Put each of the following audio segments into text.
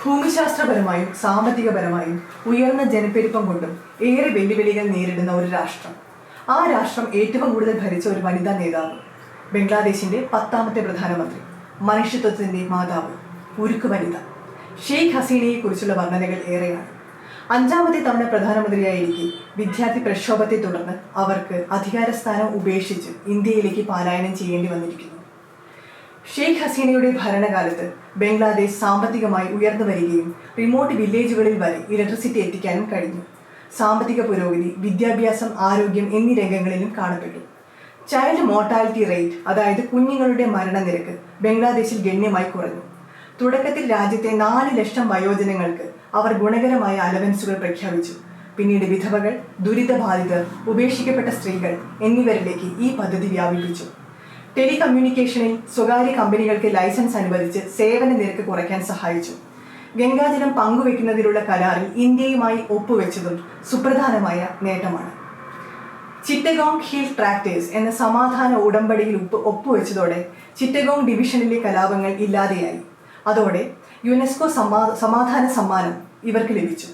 ഭൂമിശാസ്ത്രപരമായും സാമ്പത്തികപരമായും ഉയർന്ന ജനപ്പെരുപ്പം കൊണ്ടും ഏറെ വെല്ലുവിളികൾ നേരിടുന്ന ഒരു രാഷ്ട്രം. ആ രാഷ്ട്രം ഏറ്റവും കൂടുതൽ ഭരിച്ച ഒരു വനിതാ നേതാവ്, ബംഗ്ലാദേശിന്റെ 10ാമത്തെ പ്രധാനമന്ത്രി, മനുഷ്യത്വത്തിന്റെ മാതാവ്, ഉരുക്കു വനിത ഷെയ്ഖ് ഹസീനയെ കുറിച്ചുള്ള വർണ്ണനകൾ ഏറെയാണ്. 5ാമത്തെ തവണ പ്രധാനമന്ത്രിയായിരിക്കെ വിദ്യാർത്ഥി പ്രക്ഷോഭത്തെ തുടർന്ന് അവർക്ക് അധികാരസ്ഥാനം ഉപേക്ഷിച്ച് ഇന്ത്യയിലേക്ക് പലായനം ചെയ്യേണ്ടി വന്നിരിക്കുന്നു. ഷെയ്ഖ് ഹസീനയുടെ ഭരണകാലത്ത് ബംഗ്ലാദേശ് സാമ്പത്തികമായി ഉയർന്നു വരികയും റിമോട്ട് വില്ലേജുകളിൽ വരെ ഇലക്ട്രിസിറ്റി എത്തിക്കാനും കഴിഞ്ഞു. സാമ്പത്തിക പുരോഗതി, വിദ്യാഭ്യാസം, ആരോഗ്യം എന്നീ രംഗങ്ങളിലും കാണപ്പെട്ടു. ചൈൽഡ് മോർട്ടാലിറ്റി റേറ്റ്, അതായത് കുഞ്ഞുങ്ങളുടെ മരണനിരക്ക് ബംഗ്ലാദേശിൽ ഗണ്യമായി കുറഞ്ഞു. തുടക്കത്തിൽ രാജ്യത്തെ 4 ലക്ഷം വയോജനങ്ങൾക്ക് അവർ ഗുണകരമായ അലവൻസുകൾ പ്രഖ്യാപിച്ചു. പിന്നീട് വിധവകൾ, ദുരിതബാധിതർ, ഉപേക്ഷിക്കപ്പെട്ട സ്ത്രീകൾ എന്നിവരിലേക്ക് ഈ പദ്ധതി വ്യാപിപ്പിച്ചു. ടെലികമ്മ്യൂണിക്കേഷനിൽ സ്വകാര്യ കമ്പനികൾക്ക് ലൈസൻസ് അനുവദിച്ച് സേവന നിരക്ക് കുറയ്ക്കാൻ സഹായിച്ചു. ഗംഗാജലം പങ്കുവെക്കുന്നതിലുള്ള കരാറിൽ ഇന്ത്യയുമായി ഒപ്പുവെച്ചതും സുപ്രധാനമായ നേട്ടമാണ്. ചിറ്റഗോങ് ഹിൽ ട്രാക്ടേഴ്സ് എന്ന സമാധാന ഉടമ്പടിയിൽ ഒപ്പുവെച്ചതോടെ ചിറ്റഗോങ് ഡിവിഷനിലെ കലാപങ്ങൾ ഇല്ലാതെയായി. അതോടെ യുനെസ്കോ സമാധാന സമ്മാനം ഇവർക്ക് ലഭിച്ചു.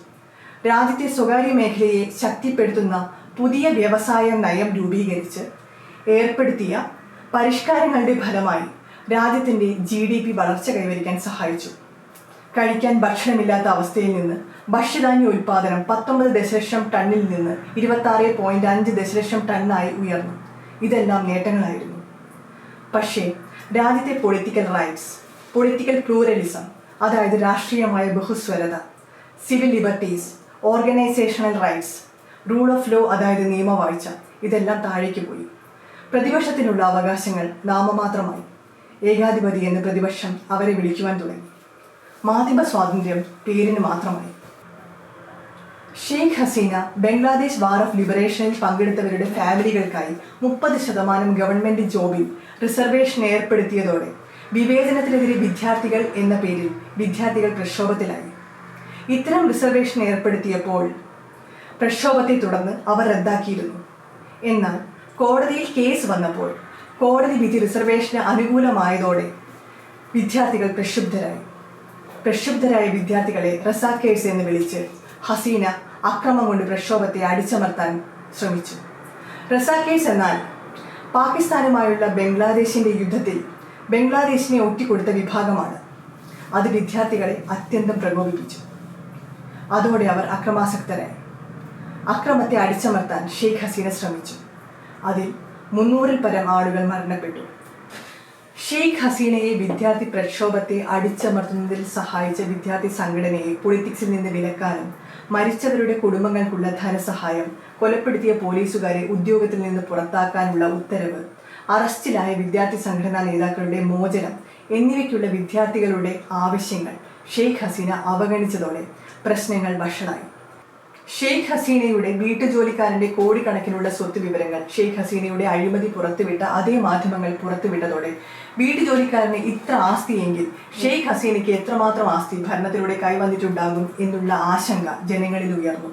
രാജ്യത്തെ സ്വകാര്യ മേഖലയെ ശക്തിപ്പെടുത്തുന്ന പുതിയ വ്യവസായ നയം രൂപീകരിച്ച് ഏർപ്പെടുത്തിയ പരിഷ്കാരങ്ങളുടെ ഫലമായി രാജ്യത്തിൻ്റെ GDP വളർച്ച കൈവരിക്കാൻ സഹായിച്ചു. കഴിക്കാൻ ഭക്ഷണമില്ലാത്ത അവസ്ഥയിൽ നിന്ന് ഭക്ഷ്യധാന്യ ഉൽപ്പാദനം 19 ദശലക്ഷം ടണ്ണിൽ നിന്ന് 26.5 ദശലക്ഷം ടണ്ണായി ഉയർന്നു. ഇതെല്ലാം നേട്ടങ്ങളായിരുന്നു. പക്ഷേ രാജ്യത്തെ പൊളിറ്റിക്കൽ റൈറ്റ്സ്, പൊളിറ്റിക്കൽ പ്ലൂറലിസം, അതായത് രാഷ്ട്രീയമായ ബഹുസ്വരത, civil liberties, organisational rights, rule of law, അതായത് നിയമവാഴ്ച, ഇതെല്ലാം താഴേക്ക് പോയി. പ്രതിപക്ഷത്തിനുള്ള അവകാശങ്ങൾ നാമമാത്രമായി. ഏകാധിപതി എന്ന് പ്രതിപക്ഷം അവരെ വിളിക്കുവാൻ തുടങ്ങി. മാധ്യമ സ്വാതന്ത്ര്യം പേരിന് മാത്രമായി. ഷെയ്ഖ് ഹസീന ബംഗ്ലാദേശ് വാർ ഓഫ് ലിബറേഷനിൽ പങ്കെടുത്തവരുടെ ഫാമിലികൾക്കായി 30% ഗവൺമെന്റ് ജോബിൽ റിസർവേഷൻ ഏർപ്പെടുത്തിയതോടെ വിവേചനത്തിനെതിരെ വിദ്യാർത്ഥികൾ എന്ന പേരിൽ വിദ്യാർത്ഥികൾ പ്രക്ഷോഭത്തിലായി. ഇത്തരം റിസർവേഷൻ ഏർപ്പെടുത്തിയപ്പോൾ പ്രക്ഷോഭത്തെ തുടർന്ന് അവർ റദ്ദാക്കിയിരുന്നു. എന്നാൽ കോടതിയിൽ കേസ് വന്നപ്പോൾ കോടതി വിധി റിസർവേഷന് അനുകൂലമായതോടെ വിദ്യാർത്ഥികൾ പ്രക്ഷുബ്ധരായ വിദ്യാർത്ഥികളെ റസാക്കേഴ്സ് എന്ന് വിളിച്ച് ഹസീന അക്രമം കൊണ്ട് പ്രക്ഷോഭത്തെ അടിച്ചമർത്താൻ ശ്രമിച്ചു. റസാക്കേഴ്സ് എന്നാൽ പാകിസ്ഥാനുമായുള്ള ബംഗ്ലാദേശിന്റെ യുദ്ധത്തിൽ ബംഗ്ലാദേശിനെ ഒറ്റിക്കൊടുത്ത വിഭാഗമാണ്. അത് വിദ്യാർത്ഥികളെ അത്യന്തം പ്രകോപിപ്പിച്ചു. അതോടെ അവർ അക്രമാസക്തരായി. അക്രമത്തെ അടിച്ചമർത്താൻ ഷെയ്ഖ് ഹസീന ശ്രമിച്ചു. അതിൽ 300-ൽ പരം ആളുകൾ മരണപ്പെട്ടു. ഷെയ്ഖ് ഹസീനയെ വിദ്യാർത്ഥി പ്രക്ഷോഭത്തെ അടിച്ചമർത്തുന്നതിൽ സഹായിച്ച വിദ്യാർത്ഥി സംഘടനയെ പൊളിറ്റിക്സിൽ നിന്ന് വിലക്കാനും മരിച്ചവരുടെ കുടുംബങ്ങൾക്കുള്ള ധനസഹായം, കൊലപ്പെടുത്തിയ പോലീസുകാരെ ഉദ്യോഗത്തിൽ നിന്ന് പുറത്താക്കാനുള്ള ഉത്തരവ്, അറസ്റ്റിലായ വിദ്യാർത്ഥി സംഘടനാ നേതാക്കളുടെ മോചനം എന്നിവയ്ക്കുള്ള വിദ്യാർത്ഥികളുടെ ആവശ്യങ്ങൾ ഷെയ്ഖ് ഹസീന അവഗണിച്ചതോടെ പ്രശ്നങ്ങൾ വഷളായി. ഷെയ്ഖ് ഹസീനയുടെ വീട്ടുജോലിക്കാരന്റെ കോടിക്കണക്കിനുള്ള സ്വത്ത് വിവരങ്ങൾ ഷെയ്ഖ് ഹസീനയുടെ അഴിമതി പുറത്തുവിട്ട അതേ മാധ്യമങ്ങൾ പുറത്തുവിട്ടതോടെ വീട്ടുജോലിക്കാരന് ഇത്ര ആസ്തിയെങ്കിൽ ഷെയ്ഖ് ഹസീനയ്ക്ക് എത്രമാത്രം ആസ്തി ഭരണത്തിലൂടെ കൈവന്നിട്ടുണ്ടാകും എന്നുള്ള ആശങ്ക ജനങ്ങളിൽ ഉയർന്നു.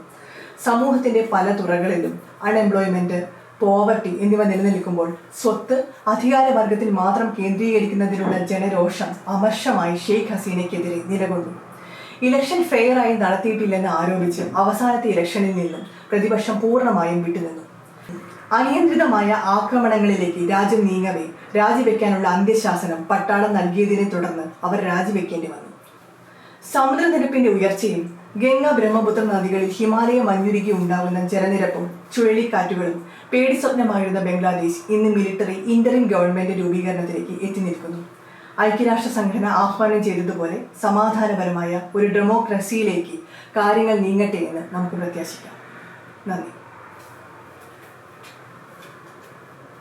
സമൂഹത്തിന്റെ പല തുറകളിലും അൺഎംപ്ലോയ്മെന്റ്, പോവർട്ടി എന്നിവ നിലനിൽക്കുമ്പോൾ സ്വത്ത് അധികാരവർഗത്തിൽ മാത്രം കേന്ദ്രീകരിക്കുന്നതിനുള്ള ജനരോഷം അമർഷമായി ഷെയ്ഖ് ഹസീനയ്ക്കെതിരെ നിലകൊണ്ടു. ഇലക്ഷൻ ഫെയറായി നടത്തിയിട്ടില്ലെന്ന് ആരോപിച്ച് അവസാനത്തെ ഇലക്ഷനിൽ നിന്നും പ്രതിപക്ഷം പൂർണ്ണമായും വിട്ടുനിന്നു. അനിയന്ത്രിതമായ ആക്രമണങ്ങളിലേക്ക് രാജ്യം നീങ്ങവേ രാജിവെക്കാനുള്ള അന്ത്യശാസനം പട്ടാളം നൽകിയതിനെ തുടർന്ന് അവർ രാജിവെക്കേണ്ടി വന്നു. സമുദ്രനിരപ്പിന്റെ ഉയർച്ചയും ഗംഗ, ബ്രഹ്മപുത്ര നദികളിൽ ഹിമാലയ മഞ്ഞുരുകി ഉണ്ടാകുന്ന ജലനിരപ്പും ചുഴലിക്കാറ്റുകളും പേടിസ്വപ്നമായിരുന്ന ബംഗ്ലാദേശ് ഇന്ന് മിലിറ്ററി ഇന്ററിം ഗവൺമെന്റ് രൂപീകരണത്തിലേക്ക് എത്തി നിൽക്കുന്നു. ഐക്യരാഷ്ട്ര സംഘടന ആഹ്വാനം ചെയ്തതുപോലെ സമാധാനപരമായ ഒരു ഡെമോക്രസിയിലേക്ക് കാര്യങ്ങൾ നീങ്ങട്ടെ എന്ന് നമുക്ക് പ്രത്യാശിക്കാം. നന്ദി.